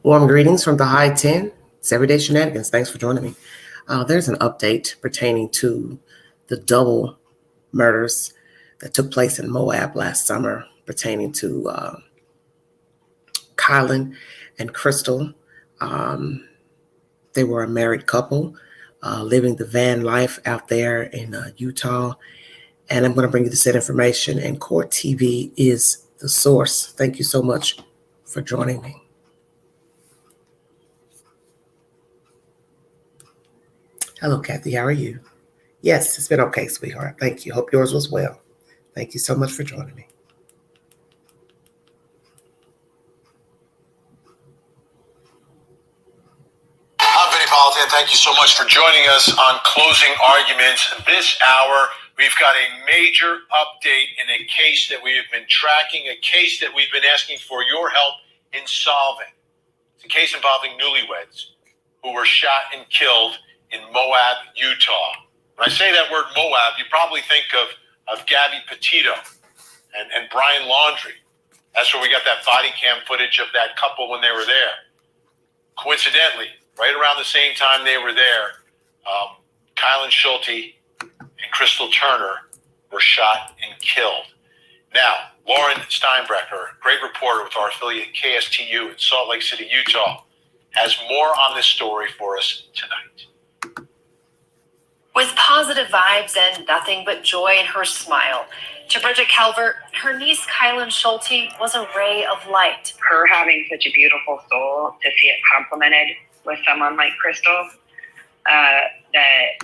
Warm greetings from the High 10. It's Everyday Shenanigans. Thanks for joining me. There's an update pertaining to the double murders that took place in Moab last summer, pertaining to Kylen and Crystal. They were a married couple living the van life out there in Utah. And I'm going to bring you the said information, and Court TV is the source. Thank you so much for joining me. Hello, Kathy. How are you? Yes, it's been okay, sweetheart. Thank you. Hope yours was well. Thank you so much for joining me. I'm Vinny Politan. Thank you so much for joining us on Closing Arguments. This hour, we've got a major update in a case that we have been tracking, a case that we've been asking for your help in solving. It's a case involving newlyweds who were shot and killed in Moab, Utah. When I say that word Moab, you probably think of Gabby Petito and Brian Laundrie. That's where we got that body cam footage of that couple when they were there. Coincidentally, right around the same time they were there, Kylen Schulte and Crystal Turner were shot and killed. Now, Lauren Steinbrecher, great reporter with our affiliate KSTU in Salt Lake City, Utah, has more on this story for us tonight. With positive vibes and nothing but joy in her smile, to Bridget Calvert, her niece Kylen Schulte was a ray of light. Her having such a beautiful soul, to see it complemented with someone like Crystal, that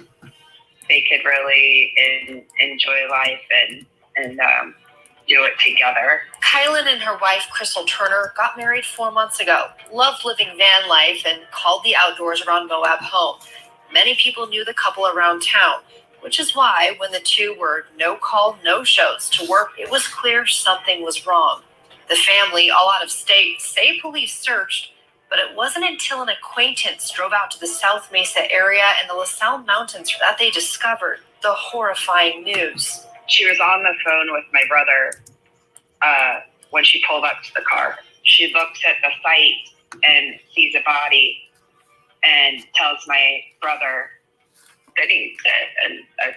they could really enjoy life and do it together. Kylen and her wife, Crystal Turner, got married 4 months ago, loved living van life, and called the outdoors around Moab home. Many people knew the couple around town, which is why when the two were no-call, no-shows to work, it was clear something was wrong. The family, all out of state, say police searched, but it wasn't until an acquaintance drove out to the South Mesa area and the LaSalle Mountains that they discovered the horrifying news. She was on the phone with my brother when she pulled up to the car. She looks at the site and sees a body and tells my brother that he's dead, and a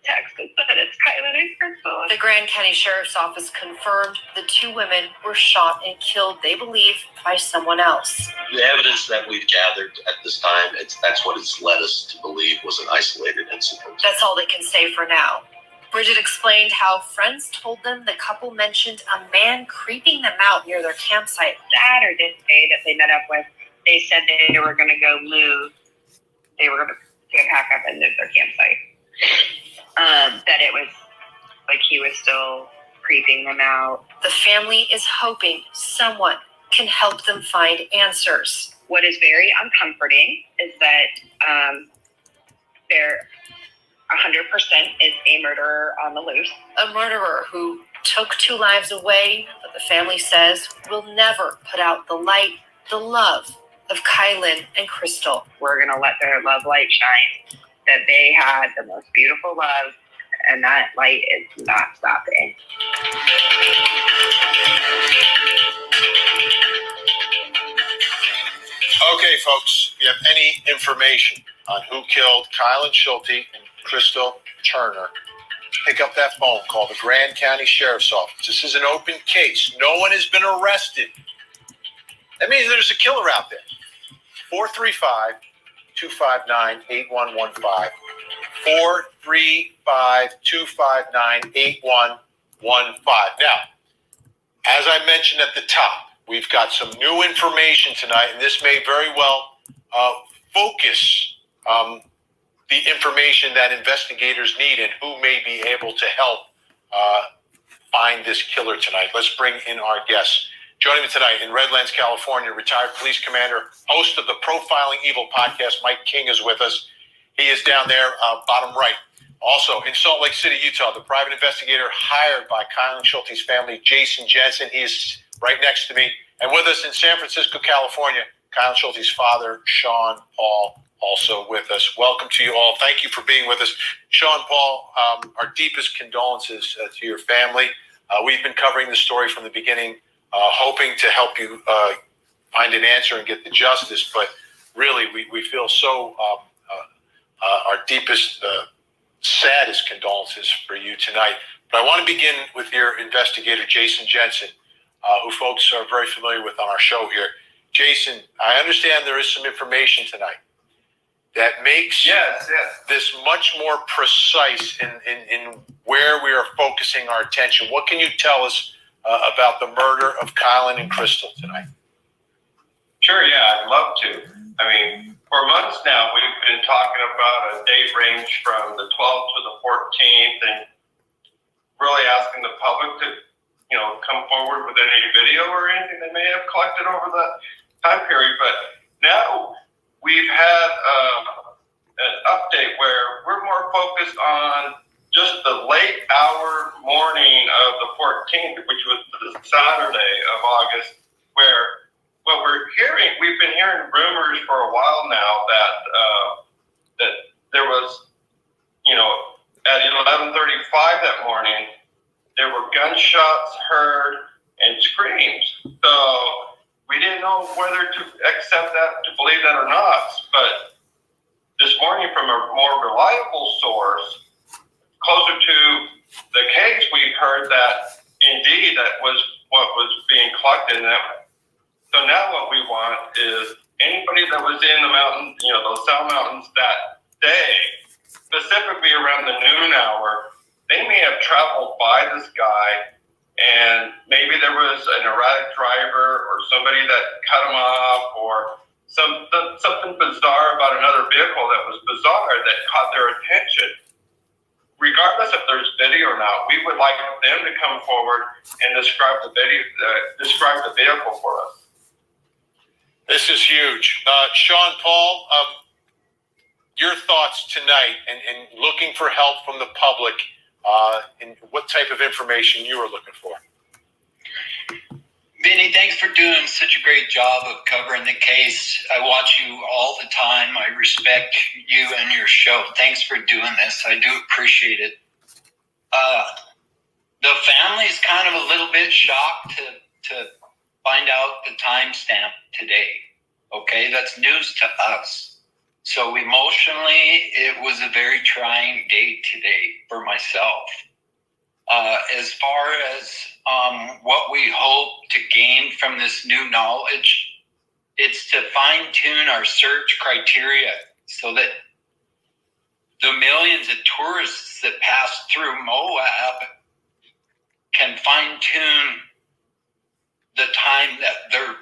text that said it's Kylen and Crystal. The Grand County Sheriff's Office confirmed the two women were shot and killed, they believe, by someone else. The evidence that we've gathered at this time, that's what it's led us to believe was an isolated incident. That's all they can say for now. Bridget explained how friends told them the couple mentioned a man creeping them out near their campsite. Saturday that they met up with, they said they were going to go move. They were going to pack up and move their campsite. That it was like he was still creeping them out. The family is hoping someone can help them find answers. What is very uncomforting is that there 100% is a murderer on the loose. A murderer who took two lives away, but the family says will never put out the light, the love of Kylen and Crystal. We're going to let their love light shine, that they had the most beautiful love, and that light is not stopping. Okay, folks, if you have any information on who killed Kylen Schulte and Crystal Turner, pick up that phone, call the Grand County Sheriff's Office. This is an open case. No one has been arrested. That means there's a killer out there. 435-259-8115. 435-259-8115. Now, as I mentioned at the top, we've got some new information tonight, and this may very well focus the information that investigators need and who may be able to help find this killer tonight. Let's bring in our guests. Joining me tonight in Redlands, California, retired police commander, host of the Profiling Evil podcast, Mike King, is with us. He is down there, bottom right. Also, in Salt Lake City, Utah, the private investigator hired by Kylen Schulte's family, Jason Jensen. He is right next to me. And with us in San Francisco, California, Kylen Schulte's father, Sean Paul, also with us. Welcome to you all. Thank you for being with us. Sean Paul, our deepest condolences to your family. We've been covering the story from the beginning, hoping to help you find an answer and get the justice. But really, we feel so our deepest, saddest condolences for you tonight. But I want to begin with your investigator, Jason Jensen, who folks are very familiar with on our show here. Jason, I understand there is some information tonight that makes this much more precise in where we are focusing our attention. What can you tell us about the murder of Kylen and Crystal tonight? Sure, yeah, I'd love to. I mean, for months now, we've been talking about a date range from the 12th to the 14th and really asking the public to, come forward with any video or anything they may have collected over the time period. But now we've had an update where we're more focused on just the late hour morning of the 14th, which was the Saturday of August, where what we're hearing, we've been hearing rumors for a while now that there was, at 11:35 that morning, there were gunshots heard and screams. So we didn't know whether to accept that, to believe that or not. But this morning, from a more reliable source, closer to the case, we heard that indeed that was what was being collected. So now what we want is anybody that was in the mountain, those South Mountains that day, specifically around the noon hour, they may have traveled by this guy and maybe there was an erratic driver or somebody that cut him off or something bizarre about another vehicle that was bizarre that caught their attention. Regardless if there's video or not, we would like them to come forward and describe the vehicle for us. This is huge. Sean Paul, your thoughts tonight and looking for help from the public and what type of information you are looking for. Vinny, thanks for doing such a great job of covering the case. I watch you all the time. I respect you and your show. Thanks for doing this. I do appreciate it. The family's kind of a little bit shocked to find out the timestamp today. Okay, that's news to us. So emotionally, it was a very trying day today for myself. As far as what we hope to gain from this new knowledge, it's to fine-tune our search criteria so that the millions of tourists that pass through Moab can fine-tune the time that they're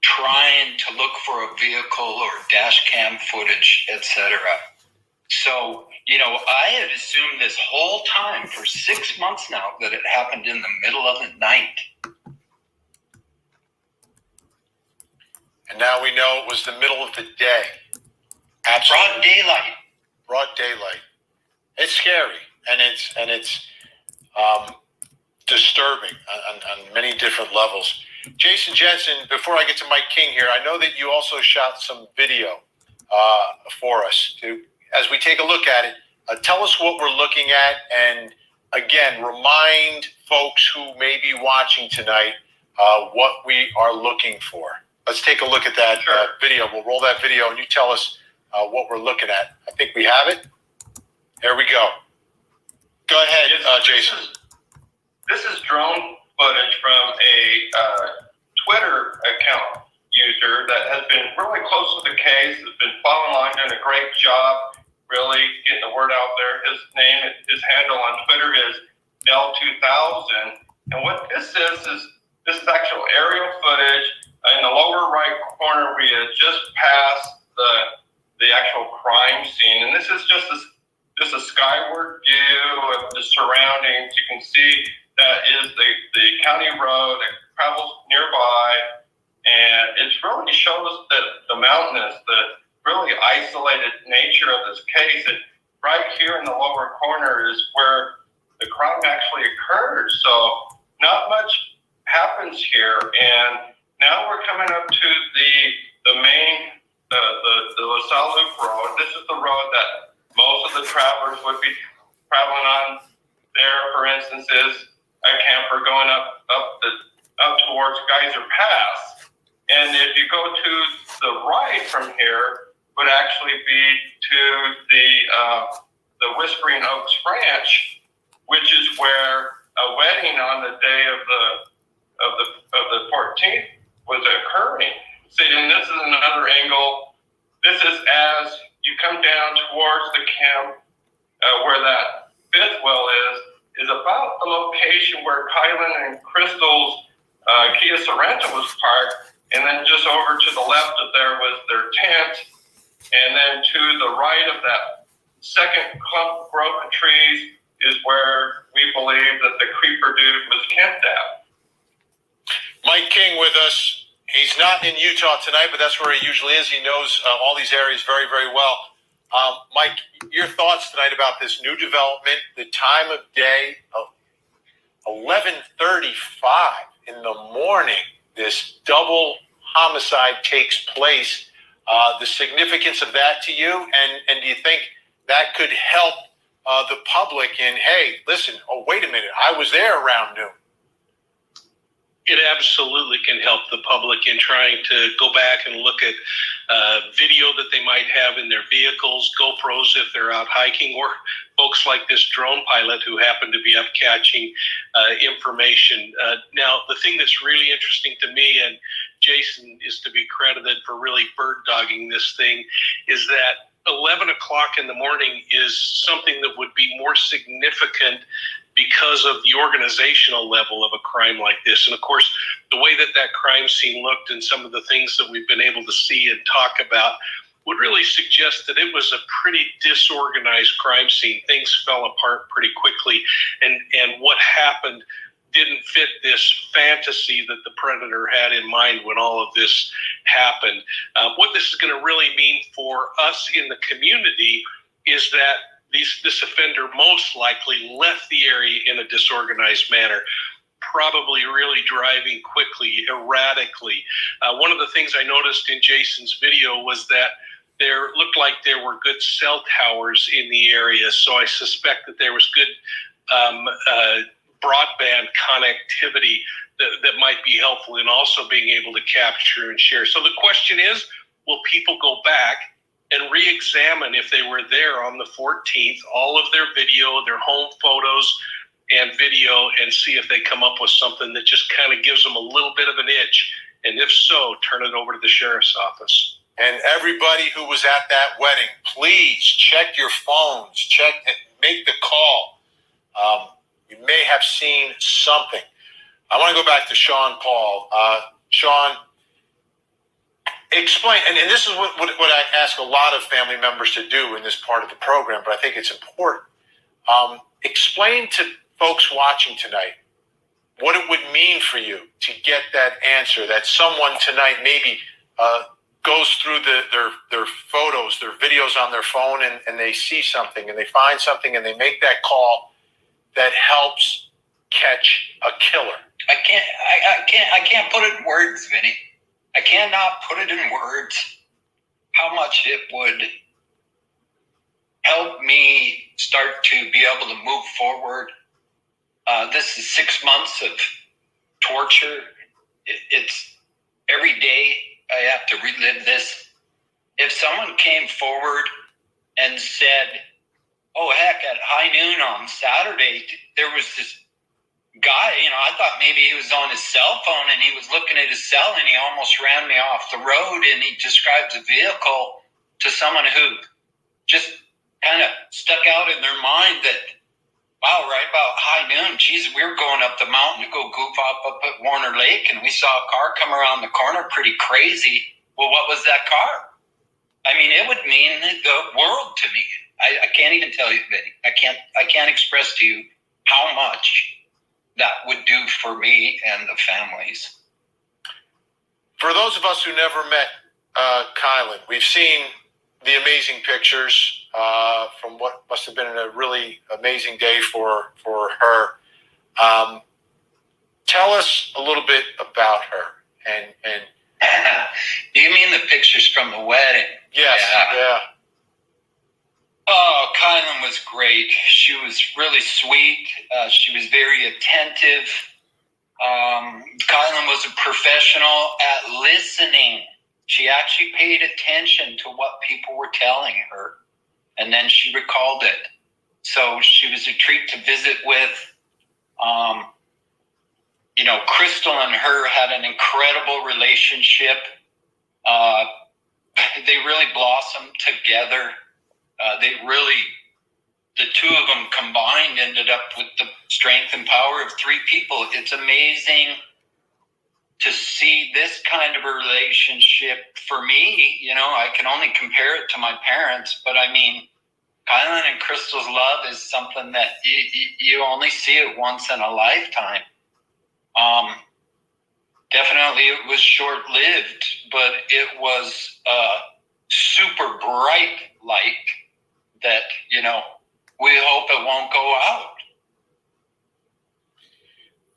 trying to look for a vehicle or dash cam footage, etc. So, I had assumed this whole time for 6 months now that it happened in the middle of the night. And now we know it was the middle of the day. Broad daylight. Broad daylight. It's scary and it's disturbing on many different levels. Jason Jensen, before I get to Mike King here, I know that you also shot some video for us. As we take a look at it, tell us what we're looking at, and again, remind folks who may be watching tonight what we are looking for. Let's take a look at that video. We'll roll that video, and you tell us what we're looking at. I think we have it. There we go. Go ahead, Jason. This is drone footage from a Twitter account user that has been really close to the case, has been following along, doing a great job, really getting the word out there. His handle on Twitter is Del2000. And what this is actual aerial footage. In the lower right corner, we had just passed the actual crime scene. And this is just a skyward view of the surroundings. You can see that is the county road that travels nearby, and it really shows that the mountainous, the really isolated nature of this case. And right here in the lower corner is where the crime actually occurred. So not much happens here, and now we're coming up to the main the LaSalle Loop Road. This is the road that most of the travelers would be traveling on. There, for instance, is a camper going towards Geyser Pass. And if you go to the right from here, would actually be to the Whispering Oaks Ranch, which is where a wedding on the day of the 14th was occurring. See, and this is another angle. This is as you come down towards the camp where that fifth well is about the location where Kylen and Crystal's Kia Sorento was parked, and then just over to the left of there was their tent, and then to the right of that second clump of broken trees is where we believe that the creeper dude was camped at. Mike King with us. He's not in Utah tonight, but that's where he usually is. He knows all these areas very, very well. Mike, your thoughts tonight about this new development, the time of day of 11:35 in the morning, this double homicide takes place. The significance of that to you, and do you think that could help the public in, hey, listen, oh, wait a minute, I was there around noon? It absolutely can help the public in trying to go back and look at video that they might have in their vehicles, GoPros if they're out hiking, or folks like this drone pilot who happen to be up catching information. Now, the thing that's really interesting to me, and Jason is to be credited for really bird dogging this thing, is that 11 o'clock in the morning is something that would be more significant because of the organizational level of a crime like this. And of course, the way that that crime scene looked and some of the things that we've been able to see and talk about would really suggest that it was a pretty disorganized crime scene. Things fell apart pretty quickly, and what happened didn't fit this fantasy that the predator had in mind when all of this happened. What this is going to really mean for us in the community is that this offender most likely left the area in a disorganized manner, probably really driving quickly, erratically. One of the things I noticed in Jason's video was that there looked like there were good cell towers in the area, so I suspect that there was good broadband connectivity that might be helpful in also being able to capture and share. So the question is, will people go back and re-examine if they were there on the 14th, all of their video, their home photos and video, and see if they come up with something that just kind of gives them a little bit of an itch? And if so, turn it over to the sheriff's office. And everybody who was at that wedding, please check your phones, check and make the call. You may have seen something. I want to go back to Sean Paul. Sean, explain, and this is what I ask a lot of family members to do in this part of the program, but I think it's important. Explain to folks watching tonight what it would mean for you to get that answer, that someone tonight maybe goes through their photos, their videos on their phone, and they see something, and they find something, and they make that call that helps catch a killer. I can't put it in words, Vinny. I cannot put it in words how much it would help me start to be able to move forward. This is 6 months of torture. It's every day I have to relive this. If someone came forward and said, oh, heck, at high noon on Saturday, there was this guy, I thought maybe he was on his cell phone and he was looking at his cell and he almost ran me off the road, and he describes a vehicle to someone who just kind of stuck out in their mind that, wow, right about high noon, geez, we were going up the mountain to go goof up at Warner Lake, and we saw a car come around the corner pretty crazy. Well, what was that car? I mean, it would mean the world to me. I can't even tell you, Vinny. I can't express to you how much that would do for me and the families. For those of us who never met Kylen, we've seen the amazing pictures from what must have been a really amazing day for her. Tell us a little bit about her. And Do you mean the pictures from the wedding? Yes, yeah. Oh, Kylen was great. She was really sweet. She was very attentive. Kylen was was a professional at listening. She actually paid attention to what people were telling her, and then she recalled it. So she was a treat to visit with. Crystal and her had an incredible relationship. They really blossomed together. The two of them combined ended up with the strength and power of three people. It's amazing to see this kind of a relationship. For me, I can only compare it to my parents, but I mean, Kylen and Crystal's love is something that you only see it once in a lifetime. Definitely it was short-lived, but it was super bright light that, we hope it won't go out.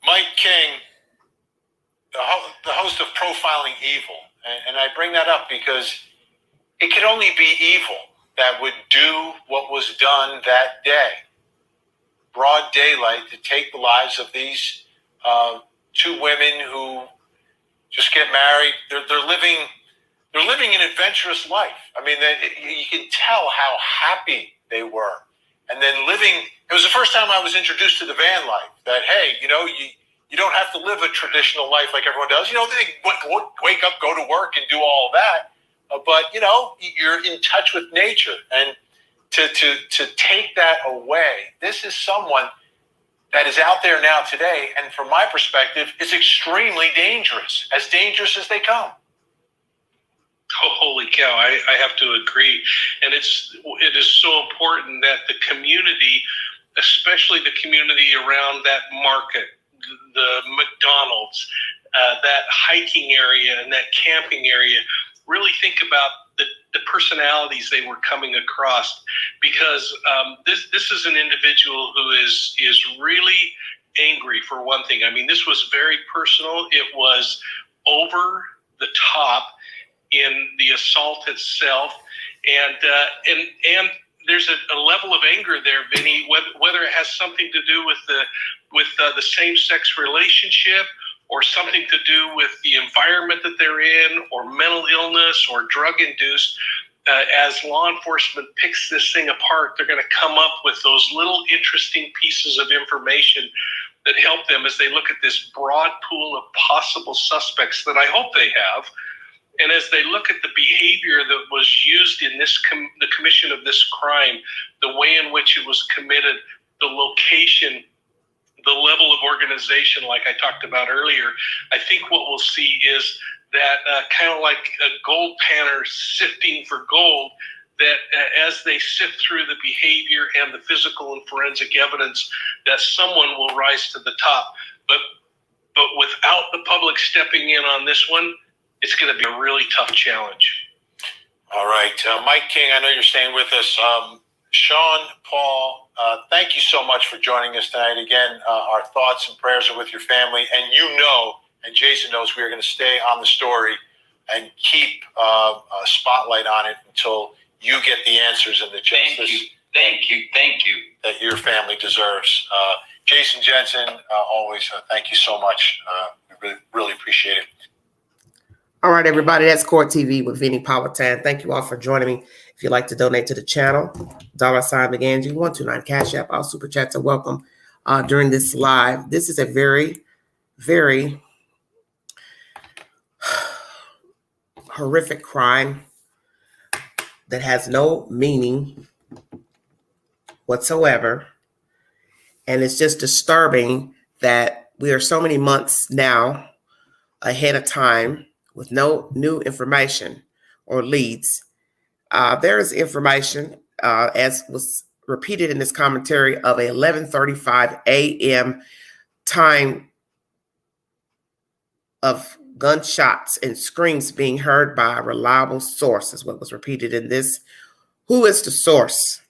Mike King, the host of Profiling Evil, and I bring that up because it could only be evil that would do what was done that day. Broad daylight to take the lives of these two women who just get married. They're living an adventurous life. I mean, you can tell how happy they were. And then it was the first time I was introduced to the van life, that, hey, you don't have to live a traditional life like everyone does. They wake up, go to work, and do all of that. But, you're in touch with nature. And to take that away, this is someone that is out there now today, and from my perspective, is extremely dangerous as they come. Oh, holy cow, I have to agree. And it is so important that the community, especially the community around that market, the McDonald's, that hiking area and that camping area, really think about the personalities they were coming across, because this is an individual who is really angry, for one thing. I mean, this was very personal. It was over the top in the assault itself, and there's a level of anger there, Vinny, whether it has something to do with the same-sex relationship, or something to do with the environment that they're in, or mental illness, or drug-induced. As law enforcement picks this thing apart, they're going to come up with those little interesting pieces of information that help them as they look at this broad pool of possible suspects that I hope they have. And as they look at the behavior that was used in the commission of this crime, the way in which it was committed, the location, the level of organization, like I talked about earlier, I think what we'll see is that kind of like a gold panner sifting for gold, that as they sift through the behavior and the physical and forensic evidence, that someone will rise to the top. But without the public stepping in on this one, it's going to be a really tough challenge. All right. Mike King, I know you're staying with us. Sean, Paul, thank you so much for joining us tonight. Again, our thoughts and prayers are with your family. And Jason knows we are going to stay on the story and keep a spotlight on it until you get the answers and the justice. Thank you. That your family deserves. Jason Jensen, always thank you so much. We really appreciate it. All right, everybody, that's Court TV with Vinny Politan. Thank you all for joining me. If you'd like to donate to the channel, $McAngie 129 Cash App. All super chats are welcome during this live. This is a very, very horrific crime that has no meaning whatsoever. And it's just disturbing that we are so many months now ahead of time with no new information or leads. There is information, as was repeated in this commentary, of a 11:35 a.m. time of gunshots and screams being heard by a reliable source, is what was repeated in this. Who is the source?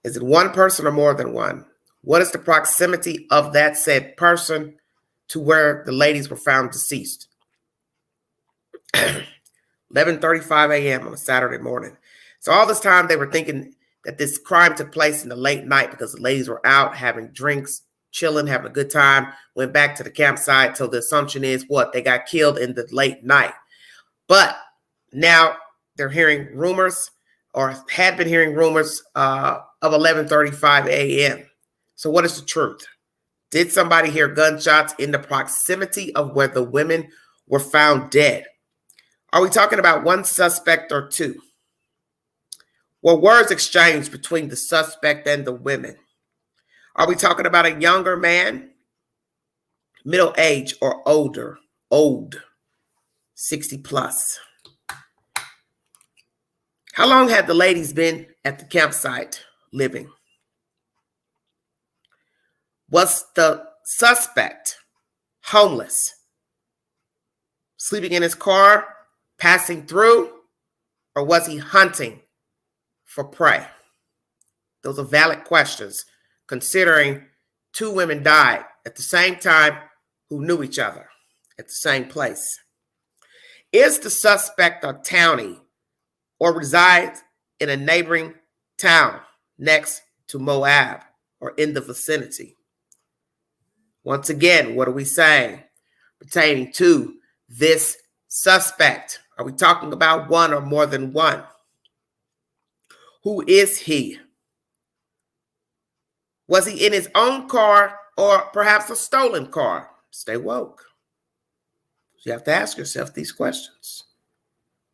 Is it one person or more than one? What is the proximity of that said person to where the ladies were found deceased? 11:35 a.m. on a Saturday morning. So all this time they were thinking that this crime took place in the late night because the ladies were out having drinks, chilling, having a good time, went back to the campsite. So the assumption is what? They got killed in the late night. But now they're hearing rumors, or had been hearing rumors of 11:35 a.m. So what is the truth? Did somebody hear gunshots in the proximity of where the women were found dead? Are we talking about one suspect or two? Were words exchanged between the suspect and the women? Are we talking about a younger man, middle age, or older, old, 60 plus? How long had the ladies been at the campsite living? Was the suspect homeless, sleeping in his car, passing through, or was he hunting for prey? Those are valid questions, considering two women died at the same time who knew each other at the same place. Is the suspect a townie or resides in a neighboring town next to Moab or in the vicinity? Once again, what are we saying pertaining to this suspect? Are we talking about one or more than one? Who is he? Was he in his own car or perhaps a stolen car? Stay woke. You have to ask yourself these questions.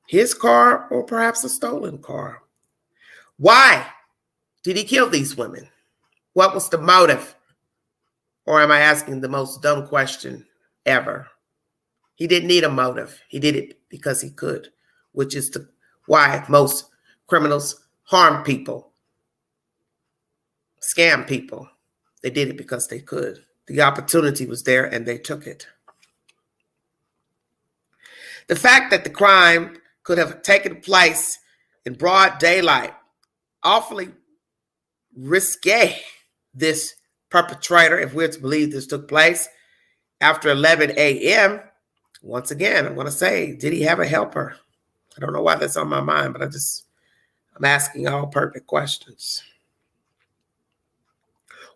His car or perhaps a stolen car? Why did he kill these women? What was the motive? Or am I asking the most dumb question ever? He didn't need a motive. He did it because he could, which is why most criminals harm people, scam people. They did it because they could. The opportunity was there and they took it. The fact that the crime could have taken place in broad daylight, awfully risque, this perpetrator, if we're to believe this took place after 11 a.m., once again, I'm going to say, did he have a helper? I don't know why that's on my mind, but I'm asking all pertinent questions.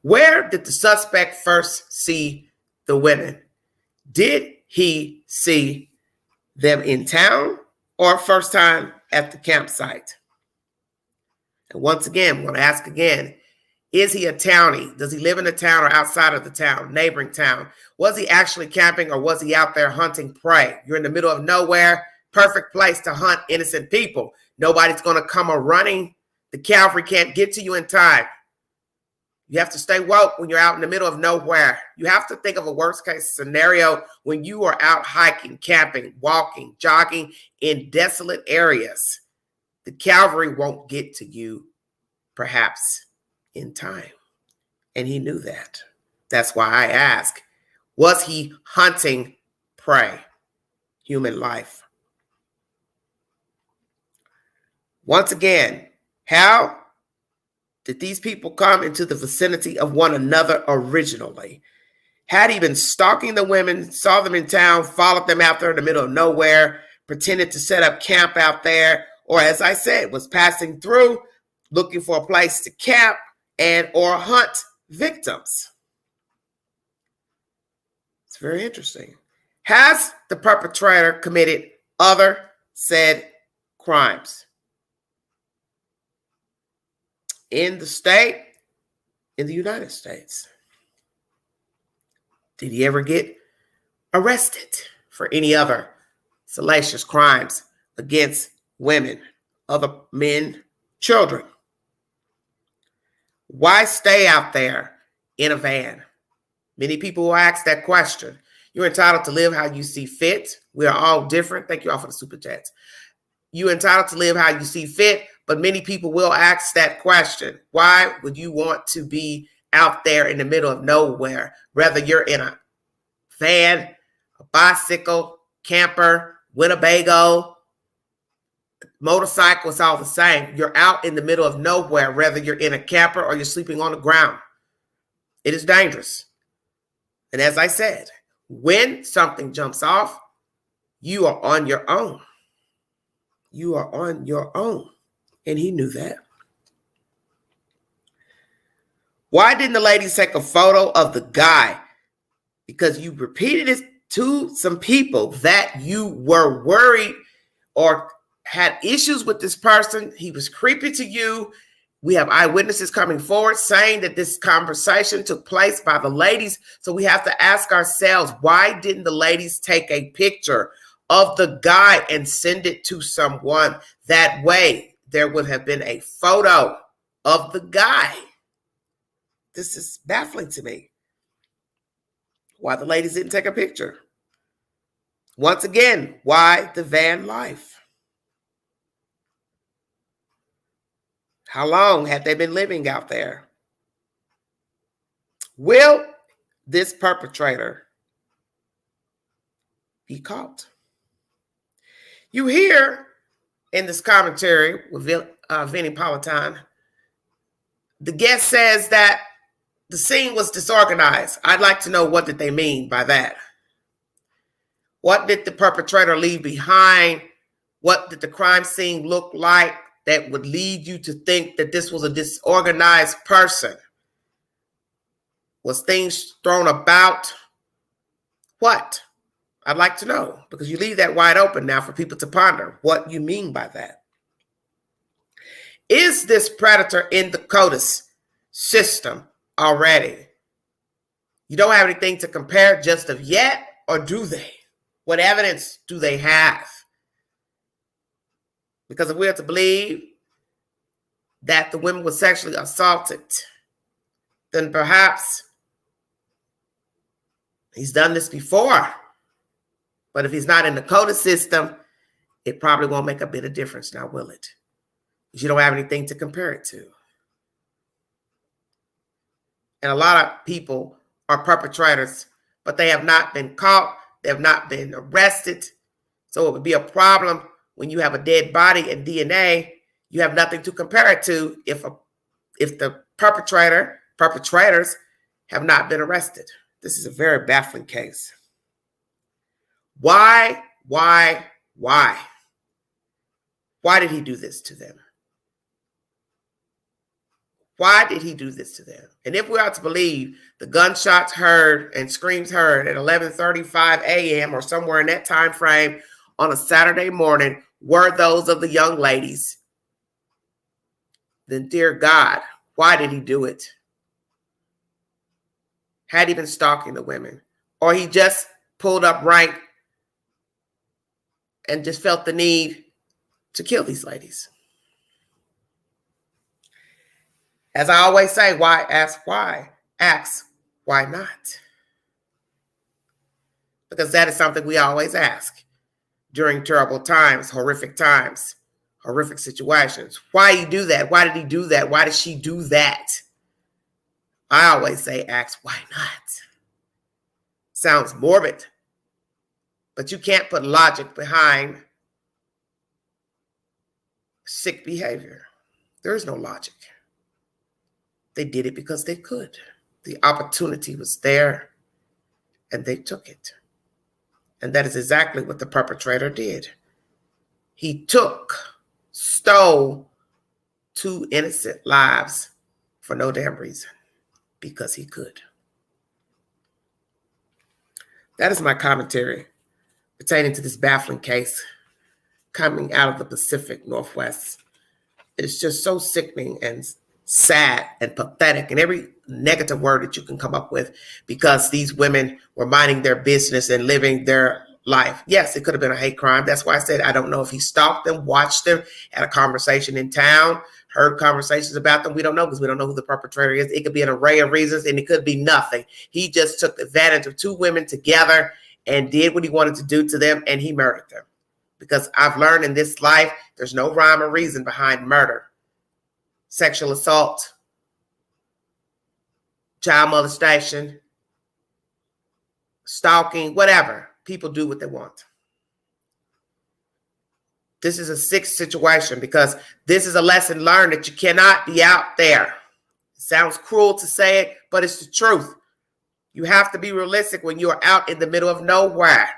Where did the suspect first see the women? Did he see them in town or first time at the campsite? And once again, I'm going to ask again, is he a townie? Does he live in the town or outside of the town, neighboring town? Was he actually camping or was he out there hunting prey? You're in the middle of nowhere, perfect place to hunt innocent people. Nobody's going to come a running. The cavalry can't get to you in time. You have to stay woke when you're out in the middle of nowhere. You have to think of a worst case scenario when you are out hiking, camping, walking, jogging in desolate areas. The cavalry won't get to you, perhaps, in time. And he knew that. That's why I ask, was he hunting prey, human life? Once again, how did these people come into the vicinity of one another originally? Had he been stalking the women, saw them in town, followed them out there in the middle of nowhere, pretended to set up camp out there, or as I said, was passing through, looking for a place to camp and or hunt victims? It's very interesting. Has the perpetrator committed other said crimes? In the state, in the United States. Did he ever get arrested for any other salacious crimes against women, other men, children? Why stay out there in a van? Many people will ask that question. You're entitled to live how you see fit. We are all different. Thank you all for the super chats. You're entitled to live how you see fit, but many people will ask that question. Why would you want to be out there in the middle of nowhere, whether you're in a van, a bicycle, camper, Winnebago, motorcycle? It's all the same. You're out in the middle of nowhere, whether you're in a camper or you're sleeping on the ground. It is dangerous. And as I said, when something jumps off, you are on your own. You are on your own. And he knew that. Why didn't the ladies take a photo of the guy? Because you repeated it to some people that you were worried or had issues with this person. He was creepy to you. We have eyewitnesses coming forward saying that this conversation took place by the ladies. So we have to ask ourselves, why didn't the ladies take a picture of the guy and send it to someone? That way, there would have been a photo of the guy. This is baffling to me. Why the ladies didn't take a picture? Once again, why the van life? How long had they been living out there? Will this perpetrator be caught? You hear in this commentary with Vinnie Politan, the guest says that the scene was disorganized. I'd like to know, what did they mean by that? What did the perpetrator leave behind? What did the crime scene look like that would lead you to think that this was a disorganized person? Was things thrown about? What? I'd like to know, because you leave that wide open now for people to ponder what you mean by that. Is this predator in the CODIS system already? You don't have anything to compare just of yet, or do they? What evidence do they have? Because if we are to believe that the women were sexually assaulted, then perhaps he's done this before. But if he's not in the CODIS system, it probably won't make a bit of difference now, will it? Because you don't have anything to compare it to. And a lot of people are perpetrators, but they have not been caught. They have not been arrested. So it would be a problem when you have a dead body and DNA. You have nothing to compare it to if the perpetrators have not been arrested. This is a very baffling case. Why did he do this to them? Why did he do this to them? And if we are to believe the gunshots heard and screams heard at 11:35 a.m. or somewhere in that time frame on a Saturday morning were those of the young ladies, then dear God, why did he do it? Had he been stalking the women? Or he just pulled up rank and just felt the need to kill these ladies? As I always say, why ask why? Ask why not? Because that is something we always ask during terrible times, horrific situations. Why he do that? Why did he do that? Why did she do that? I always say, ask why not? Sounds morbid, but you can't put logic behind sick behavior. There is no logic. They did it because they could. The opportunity was there and they took it. And that is exactly what the perpetrator did. He stole 2 innocent lives for no damn reason, because he could. That is my commentary pertaining to this baffling case coming out of the Pacific Northwest. It's just so sickening and sad and pathetic and every negative word that you can come up with, because these women were minding their business and living their life. Yes, it could have been a hate crime. That's why I said I don't know if he stalked them, watched them, had a conversation in town, heard conversations about them. We don't know, because we don't know who the perpetrator is. It could be an array of reasons, and it could be nothing. He just took advantage of 2 women together and did what he wanted to do to them, and he murdered them. Because I've learned in this life, there's no rhyme or reason behind murder. Sexual assault, child molestation, stalking, whatever. People do what they want. This is a sick situation, because this is a lesson learned that you cannot be out there. It sounds cruel to say it, but it's the truth. You have to be realistic when you are out in the middle of nowhere.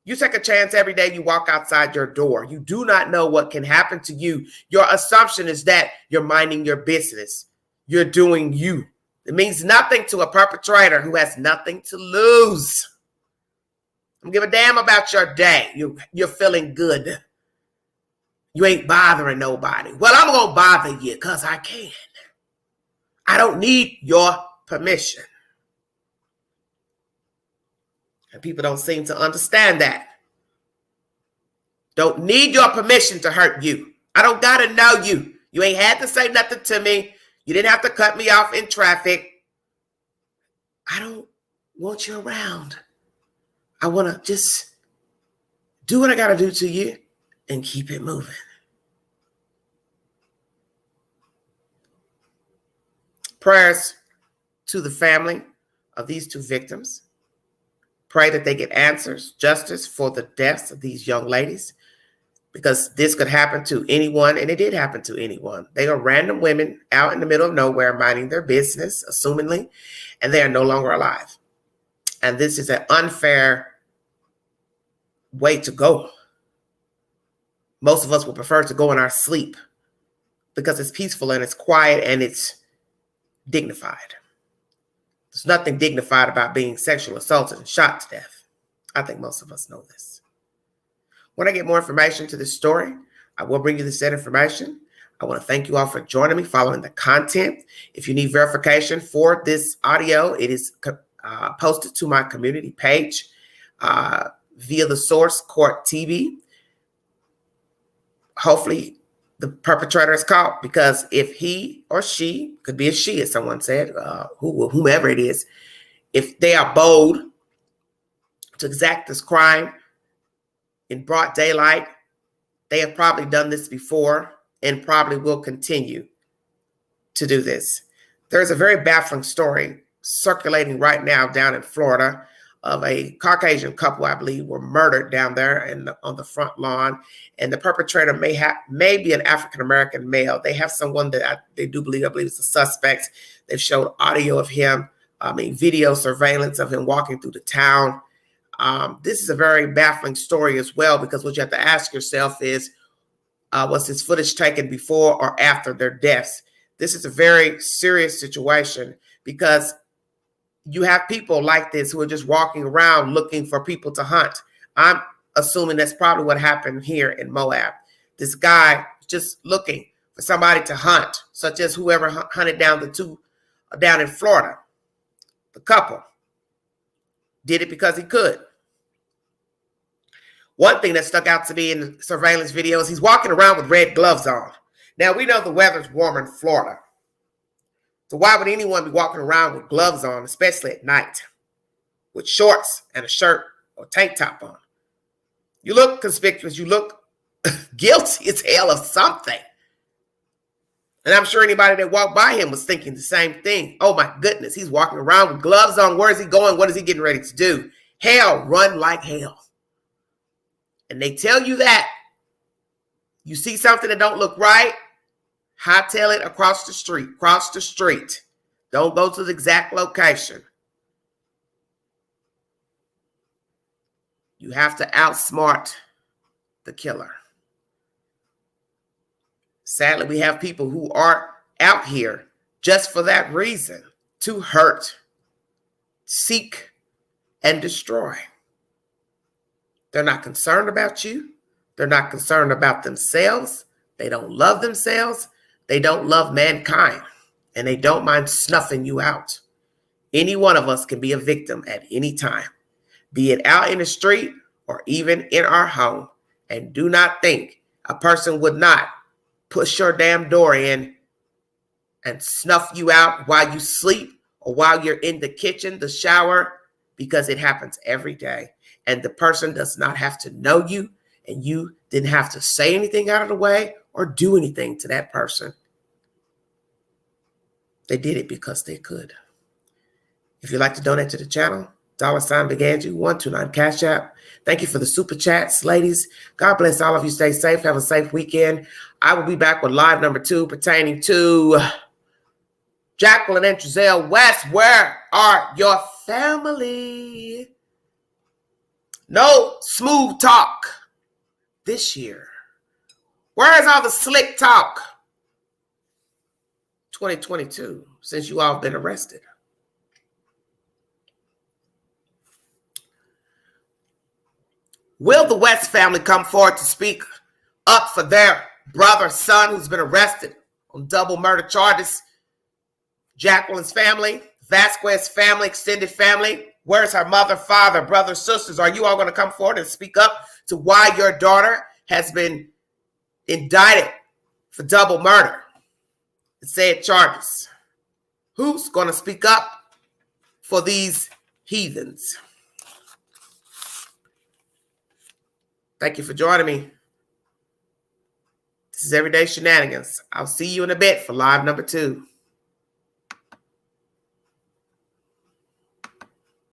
You take a chance every day you walk outside your door. You do not know what can happen to you. Your assumption is that you're minding your business. You're doing you. It means nothing to a perpetrator who has nothing to lose. I don't give a damn about your day. You're feeling good. You ain't bothering nobody. Well, I'm going to bother you because I can. I don't need your permission. And people don't seem to understand that. Don't need your permission to hurt you. I don't got to know you. You ain't had to say nothing to me. You didn't have to cut me off in traffic. I don't want you around. I want to just do what I got to do to you and keep it moving. Prayers to the family of these two victims. Pray that they get answers, justice for the deaths of these young ladies, because this could happen to anyone, and it did happen to anyone. They are random women out in the middle of nowhere minding their business, assumingly, and they are no longer alive. And this is an unfair way to go. Most of us would prefer to go in our sleep because it's peaceful and it's quiet and it's dignified. There's nothing dignified about being sexually assaulted and shot to death. I think most of us know this. When I get more information to this story, I will bring you the said information. I want to thank you all for joining me, following the content. If you need verification for this audio, it is posted to my community page via the source, Court TV. Hopefully, the perpetrator is caught, because if he or she, could be a she, as someone said, whomever it is, if they are bold to exact this crime in broad daylight, they have probably done this before and probably will continue to do this. There's a very baffling story circulating right now down in Florida of a Caucasian couple, I believe, were murdered down there on the front lawn. And the perpetrator may be an African-American male. They have someone that they do believe, I believe it's a suspect. They've showed audio of him, video surveillance of him walking through the town. This is a very baffling story as well, because what you have to ask yourself is, was this footage taken before or after their deaths? This is a very serious situation, because you have people like this who are just walking around looking for people to hunt. I'm assuming that's probably what happened here in Moab. This guy just looking for somebody to hunt, such as whoever hunted down the two down in Florida. The couple did it because he could. One thing that stuck out to me in the surveillance videos, he's walking around with red gloves on. Now, we know the weather's warm in Florida. So why would anyone be walking around with gloves on, especially at night, with shorts and a shirt or tank top on? You look conspicuous. You look guilty as hell of something. And I'm sure anybody that walked by him was thinking the same thing. Oh, my goodness, he's walking around with gloves on. Where is he going? What is he getting ready to do? Hell, run like hell. And they tell you that. You see something that don't look right, hightail it across the street. Cross the street. Don't go to the exact location. You have to outsmart the killer. Sadly, we have people who are out here just for that reason, to hurt, seek, and destroy. They're not concerned about you. They're not concerned about themselves. They don't love themselves. They don't love mankind. And they don't mind snuffing you out. Any one of us can be a victim at any time, be it out in the street or even in our home. And do not think a person would not push your damn door in and snuff you out while you sleep or while you're in the kitchen, the shower, because it happens every day. And the person does not have to know you, and you didn't have to say anything out of the way or do anything to that person. They did it because they could. If you'd like to donate to the channel, $BigAndrew129 Cash App. Thank you for the super chats, ladies. God bless all of you. Stay safe. Have a safe weekend. I will be back with live number 2 pertaining to Jacqueline and Giselle West. Where are your family? No smooth talk this year. Where is all the slick talk? 2022. since you all have been arrested. Will the West family come forward to speak up for their brother, son, who's been arrested on double murder charges? Jacqueline's family, Vasquez family, extended family. Where's her mother, father, brothers, sisters? Are you all going to come forward and speak up to why your daughter has been indicted for double murder and said charges? Who's going to speak up for these heathens? Thank you for joining me. This is Everyday Shenanigans. I'll see you in a bit for live number 2.